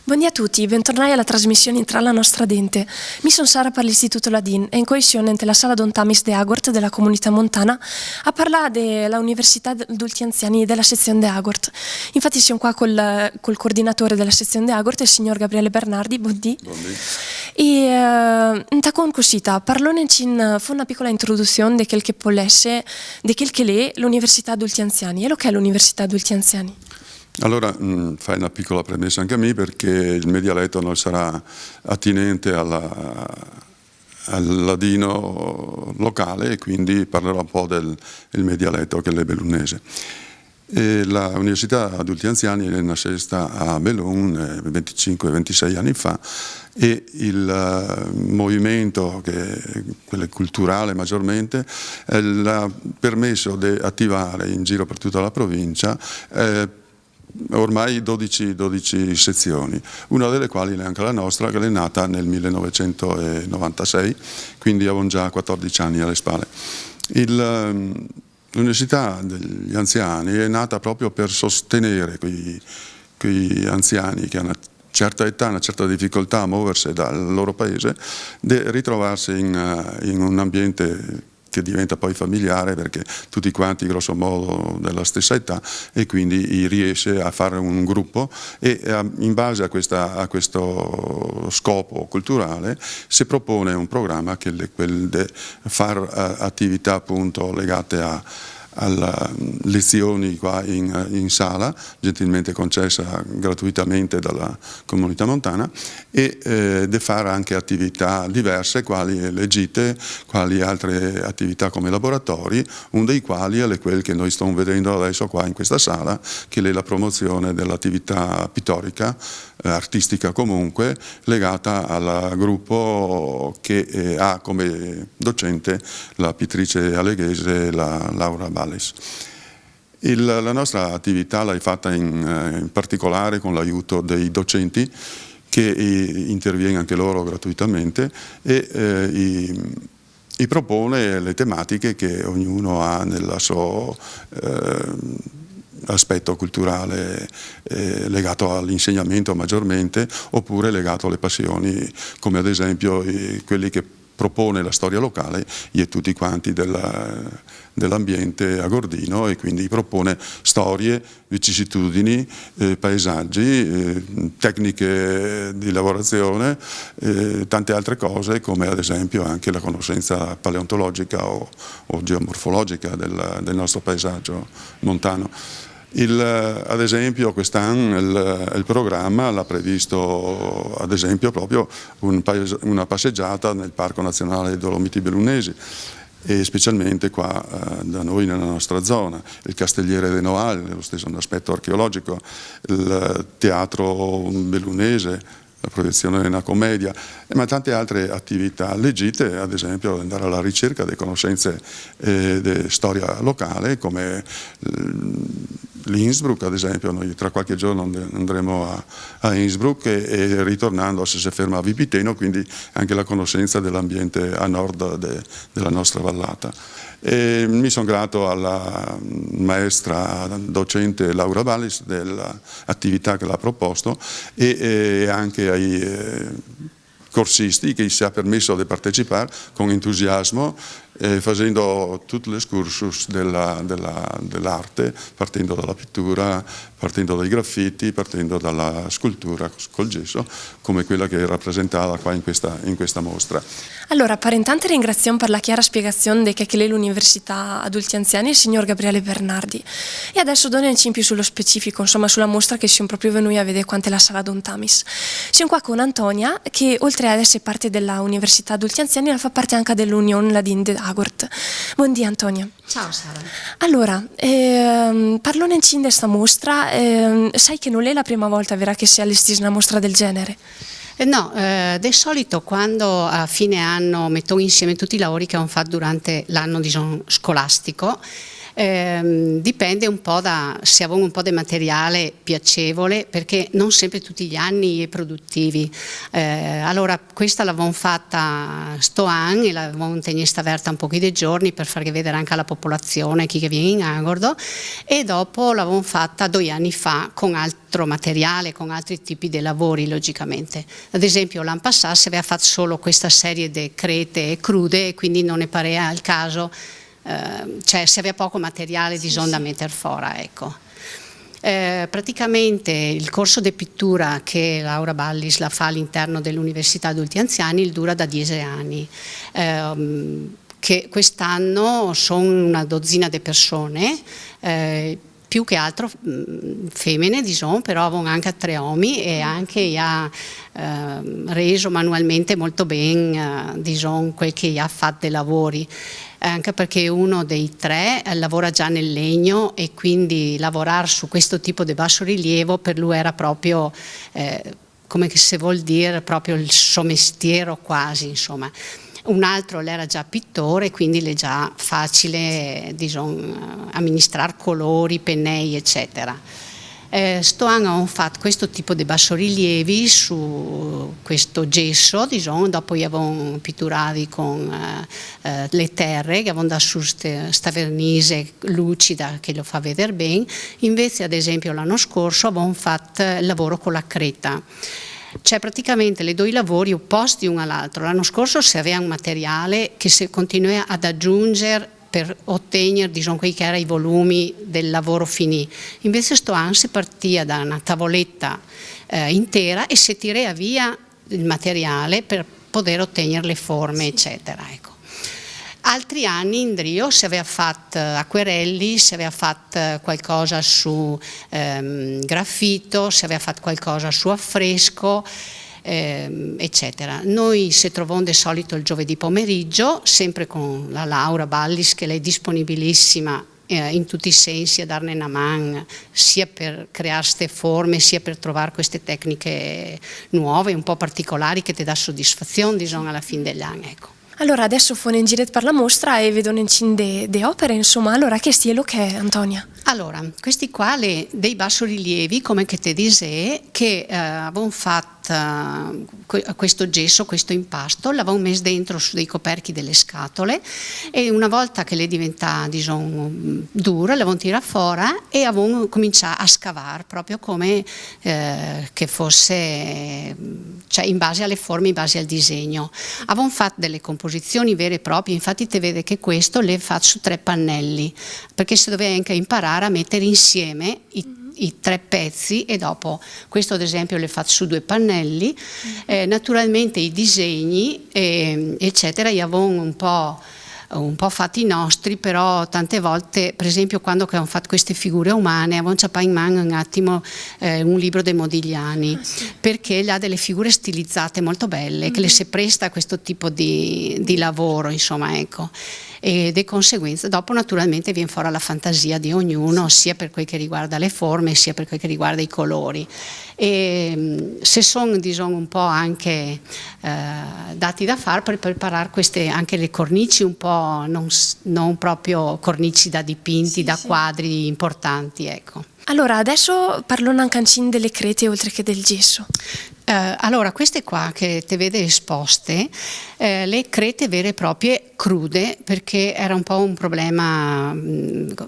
Buongiorno a tutti, bentornati alla trasmissione Tra la nostra dente. Mi sono Sara per l'Istituto Ladin e in coesione nella sala Don Tamis de Agort della comunità montana a parlare dell'Università Adulti Anziani della sezione de Agort. Infatti siamo qua col coordinatore della sezione de Agort, il signor Gabriele Bernardi. Buondì. E con cosita, parloneci fa una piccola introduzione di quel che può essere, di quel che è l'Università Adulti Anziani. E lo che è l'Università Adulti Anziani? Allora, fai una piccola premessa anche a me perché il medialetto non sarà attinente al ladino locale e quindi parlerò un po' del medialetto che è bellunese. L'Università Adulti Anziani è nata a Belun 25-26 anni fa e il movimento, quello culturale maggiormente, l'ha permesso di attivare in giro per tutta la provincia ormai 12 sezioni, una delle quali è anche la nostra, che è nata nel 1996, quindi avevamo già 14 anni alle spalle. L'Università degli Anziani è nata proprio per sostenere quei anziani che hanno una certa età, una certa difficoltà a muoversi dal loro paese, di ritrovarsi in un ambiente che diventa poi familiare perché tutti quanti grosso modo della stessa età e quindi riesce a fare un gruppo e in base a questo scopo culturale si propone un programma che è quello di fare attività appunto legate alle lezioni qua in sala, gentilmente concessa gratuitamente dalla comunità montana, e di fare anche attività diverse, quali le gite, quali altre attività come laboratori, uno dei quali è quello che noi stiamo vedendo adesso qua in questa sala, che è la promozione dell'attività pittorica, artistica comunque, legata al gruppo che ha come docente la pittrice alleghese, la Laura Ballis. La nostra attività l'hai fatta in particolare con l'aiuto dei docenti che interviene anche loro gratuitamente e propone le tematiche che ognuno ha nella sua aspetto culturale legato all'insegnamento maggiormente oppure legato alle passioni, come ad esempio quelli che propone la storia locale e tutti quanti dell'ambiente agordino, e quindi propone storie, vicissitudini, paesaggi, tecniche di lavorazione, tante altre cose, come ad esempio anche la conoscenza paleontologica o geomorfologica del nostro paesaggio montano. Ad esempio quest'anno il programma l'ha previsto ad esempio proprio una passeggiata nel Parco Nazionale dei Dolomiti Bellunesi e specialmente qua da noi nella nostra zona, il Castelliere dei Noali, lo stesso un aspetto archeologico, il Teatro Bellunese, la proiezione di una commedia, ma tante altre attività. Le gite, ad esempio, ad andare alla ricerca di conoscenze di storia locale, come l'Innsbruck, ad esempio. Noi tra qualche giorno andremo a Innsbruck e ritornando si ferma a Vipiteno, quindi anche la conoscenza dell'ambiente a nord della nostra vallata. E mi sono grato alla maestra docente Laura Ballis dell'attività che l'ha proposto e anche ai corsisti che si ha permesso di partecipare con entusiasmo, facendo tutti gli excursus dell'arte, partendo dalla pittura, partendo dai graffiti, partendo dalla scultura col gesso, come quella che è rappresentata qua in questa mostra. Allora, per intanto ringraziamo per la chiara spiegazione di che è l'Università Adulti Anziani il signor Gabriele Bernardi. E adesso donarci in più sullo specifico, insomma sulla mostra che siamo proprio venuti a vedere quanto è la sala Don Tamis. Siamo qua con Antonia, che oltre ad essere parte della Università Adulti Anziani, fa parte anche dell'Unione Ladin de Agort. Buondì Antonia. Ciao Sara. Allora, parloneci di questa mostra, sai che non è la prima volta, vera, che si allestisce una mostra del genere? No, di solito quando a fine anno metto insieme tutti i lavori che ho fatto durante l'anno scolastico, Dipende un po' da se avevamo un po' di materiale piacevole, perché non sempre tutti gli anni è produttivi. Allora questa l'avevamo fatta sto anno e l'avevamo tenuta aperta un po' di giorni per far vedere anche alla popolazione chi che viene in Agordo, e dopo l'avevamo fatta 2 anni fa con altro materiale, con altri tipi di lavori logicamente. Ad esempio l'anno passato si aveva fatto solo questa serie di crete crude e quindi non ne parea il caso, cioè si aveva poco materiale da mettere fuori, ecco. Praticamente il corso di pittura che Laura Ballis la fa all'interno dell'Università Adulti Anziani il dura da 10 anni, che quest'anno sono una dozzina di persone, più che altro femmine, diciamo, però avevano anche 3 uomini e anche ha reso manualmente molto bene, diciamo, quel che ha fatto dei lavori. Anche perché uno dei 3 lavora già nel legno e quindi lavorare su questo tipo di bassorilievo per lui era proprio, come che si vuol dire, proprio il suo mestiere quasi, insomma. Un altro l'era già pittore, quindi le è già facile, diciamo, amministrare colori, pennelli, eccetera. Sto anno abbiamo fatto questo tipo di bassorilievi su questo gesso, diciamo, dopo abbiamo pitturato con le terre, che avevano da su questa vernise lucida che lo fa vedere bene. Invece, ad esempio, l'anno scorso abbiamo fatto il lavoro con la creta. Cioè praticamente le 2 lavori opposti uno all'altro. L'anno scorso si aveva un materiale che si continua ad aggiungere per ottenere, diciamo, quelli che erano i volumi del lavoro finì. Invece sto anno si partiva da una tavoletta intera e si tira via il materiale per poter ottenere le forme, eccetera. Ecco. Altri anni in Drio si aveva fatto acquerelli, si aveva fatto qualcosa su graffito, si aveva fatto qualcosa su affresco, eccetera. Noi si troviamo di solito il giovedì pomeriggio, sempre con la Laura Ballis, che lei è disponibilissima in tutti i sensi a darne una mano, sia per creare queste forme, sia per trovare queste tecniche nuove, un po' particolari, che ti dà soddisfazione, diciamo, alla fine degli anni. Ecco. Allora adesso fuori in giro per la mostra e vedono in de opere, insomma, allora che stile che è, Antonia? Allora, questi qua dei bassorilievi, come che te dice, che avevano fatto questo gesso, questo impasto, l'avevamo messo dentro su dei coperchi delle scatole e una volta che le diventa, diciamo, dura, l'avevamo tirato fuori e avevamo cominciato a scavare proprio come che fosse, cioè in base alle forme, in base al disegno. Avevamo fatto delle composizioni vere e proprie, infatti te vede che questo le fa su 3 pannelli, perché si doveva anche imparare a mettere insieme i 3 pezzi e dopo questo ad esempio le faccio su 2 pannelli. Naturalmente i disegni eccetera io avevo un po' fatti i nostri, però tante volte, per esempio quando abbiamo fatto queste figure umane, avevamo ciappato in mano un attimo un libro dei Modigliani, perché ha delle figure stilizzate molto belle, che le si presta a questo tipo di lavoro, insomma, ecco. E di conseguenza dopo naturalmente viene fuori la fantasia di ognuno, sia per quel che riguarda le forme sia per quel che riguarda i colori, e se sono, diciamo, un po' anche dati da fare per preparare queste, anche le cornici un po' non proprio cornici da dipinti, da quadri importanti, ecco. Allora adesso parlano anche delle crete oltre che del gesso. Allora queste qua che te vede esposte, le crete vere e proprie crude, perché era un po' un problema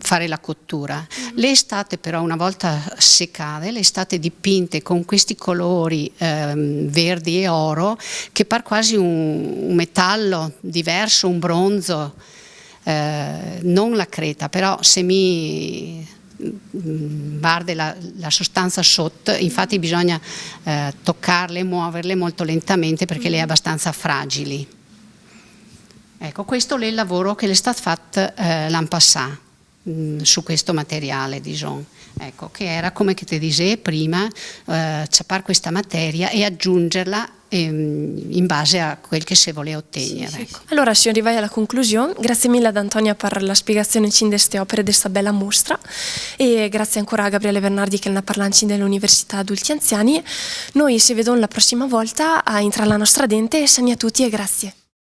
fare la cottura. Le state però una volta seccate, le state dipinte con questi colori verdi e oro che par quasi un metallo diverso, un bronzo, non la creta, però semi guarda la sostanza sotto, infatti bisogna toccarle e muoverle molto lentamente perché le è abbastanza fragili. Ecco, questo è il lavoro che le è stato fatto l'anno passato su questo materiale, diciamo. Ecco, che era come che ti dicevo prima, ciappare questa materia e aggiungerla in base a quel che si voleva ottenere. Ecco. Allora si arriva alla conclusione, grazie mille ad Antonia per la spiegazione di queste opere di questa bella mostra e grazie ancora a Gabriele Bernardi che ne ha parlato dell'Università Adulti Anziani. Noi ci vediamo la prossima volta a entrare alla nostra dente e sani a tutti e grazie.